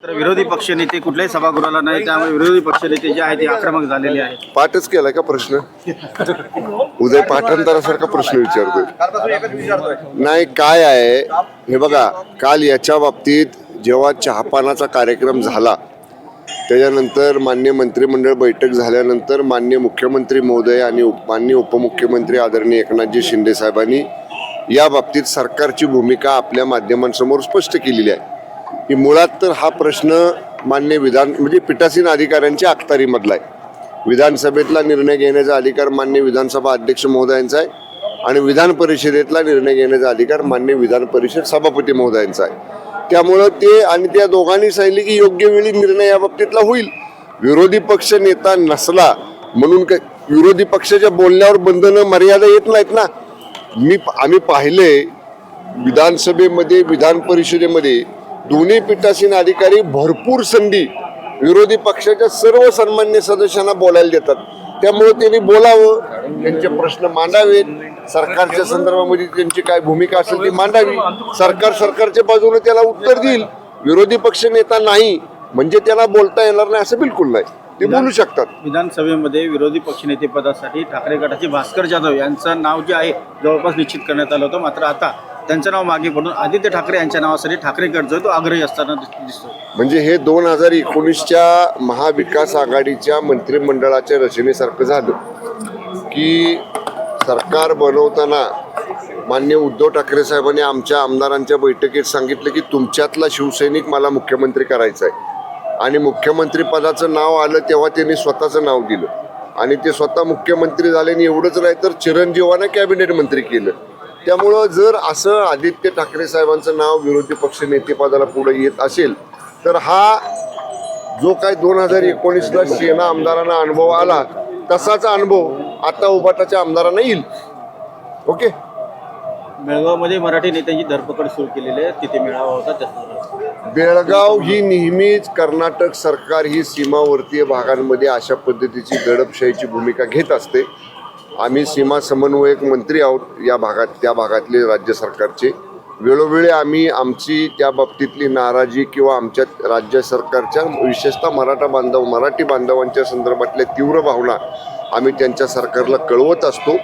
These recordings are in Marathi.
तर विरोधी पक्षनेते कुठल्याही सभागृहाला नाही, त्यामुळे विरोधी पक्षनेते जे आहेत ते आक्रमक झालेले आहेत. पाठच केलाय का प्रश्न? उदय पाठांतरासारखा प्रश्न विचारतोय. नाही, काय आहे हे बघा, काल याच्या बाबतीत जेव्हा चहापानाचा कार्यक्रम झाला त्याच्यानंतर मान्य मंत्रिमंडळ बैठक झाल्यानंतर मान्य मुख्यमंत्री महोदय आणि मान्य उपमुख्यमंत्री आदरणीय एकनाथजी शिंदे साहेबांनी या बाबतीत सरकारची भूमिका आपल्या माध्यमांसमोर स्पष्ट केलेली आहे की मुळात तर हा प्रश्न मान्य म्हणजे पीठासीन अधिकाऱ्यांच्या अखत्यारीमधला आहे. विधानसभेतला निर्णय घेण्याचा अधिकार मान्य विधानसभा अध्यक्ष महोदयांचा आहे आणि विधान परिषदेतला निर्णय घेण्याचा अधिकार मान्य विधान परिषद सभापती महोदयांचा आहे. त्यामुळं ते आणि त्या दोघांनी सांगितले की योग्य वेळी निर्णय या बाबतीतला होईल. विरोधी पक्ष नेता नसला म्हणून विरोधी पक्षाच्या बोलण्यावर बंधनं मर्यादा येत नाहीत ना. आम्ही पाहिले विधानसभेमध्ये विधान परिषदेमध्ये दोन्ही पीठासीन अधिकारी भरपूर संधी विरोधी पक्षाच्या सर्व सन्मान्य सदस्यांना बोलायला देतात. त्यामुळे त्यांनी बोलावं, त्यांचे प्रश्न मांडावेत, सरकारच्या संदर्भामध्ये त्यांची काय भूमिका असेल ती मांडावी. सरकारच्या बाजूने त्याला उत्तर देईल. विरोधी पक्ष नेता नाही म्हणजे त्याला बोलता येणार नाही असं बिलकुल नाही, ते बोलू शकतात. विधानसभेमध्ये विरोधी पक्षनेते पदासाठी ठाकरे गटाचे भास्कर जाधव यांचं नाव जे आहे जवळपास निश्चित करण्यात आलं होतं. मात्र आता त्यांचं नाव मागे पडून आदित्य ठाकरे यांच्या नावासाठी ठाकरे गट जो तो आग्रही असताना दिसतो. म्हणजे हे 2019च्या महाविकास आघाडीच्या मंत्रिमंडळाच्या रचनेसारखं झालं की सरकार बनवताना मान्य उद्धव ठाकरे साहेबांनी आमच्या आमदारांच्या बैठकीत सांगितलं की तुमच्यातला शिवसैनिक मला मुख्यमंत्री करायचा आहे आणि मुख्यमंत्री पदाचं नाव आलं तेव्हा त्यांनी स्वतःचं नाव दिलं आणि ते स्वतः मुख्यमंत्री झाले. आणि एवढंच नाही तर चिरंजीवांना कॅबिनेट मंत्री केलं. त्यामुळं जर असं आदित्य ठाकरे साहेबांचं नाव विरोधी पक्ष नेतेपदाला पुढे येत असेल तर हा जो काय 2019ला सेना आमदारांना अनुभव आला तसाच अनुभव आता उभाटाच्या आमदारांना येईल. ओके. बेळगावमध्ये मराठी नेत्यांची धरपकड सुरू केलेली आहे, तिथे मेळावा होता. बेळगाव ही नेहमीच कर्नाटक सरकार ही सीमावर्तीय भागांमध्ये अशा पद्धतीची दडपशाहीची भूमिका घेत असते. आम्ही सीमा समन्वयक मंत्री आहोत या भागात, त्या भागातले राज्य सरकारचे. वेळोवेळी आम्ही आमची त्या बाबतीतली नाराजी किंवा आमच्या राज्य सरकारच्या विशेषतः मराठी बांधवांच्या संदर्भातल्या तीव्र भावना आम्ही त्यांच्या सरकारला कळवत असतो.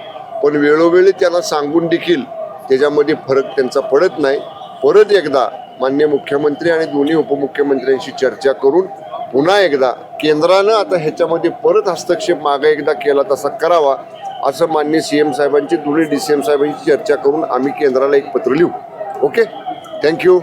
पण वेळोवेळी त्यांना सांगून देखील त्याच्यामध्ये फरक त्यांचा पडत नाही. परत एकदा मान्य मुख्यमंत्री आणि दोन्ही उपमुख्यमंत्र्यांशी चर्चा करून पुन्हा एकदा केंद्रानं आता ह्याच्यामध्ये परत हस्तक्षेप मागे एकदा केला तसा करावा असं मान्य CM साहेबांची दोन्ही DCM साहेबांची चर्चा करून आम्ही केंद्राला एक पत्र लिहू. Okay, thank you.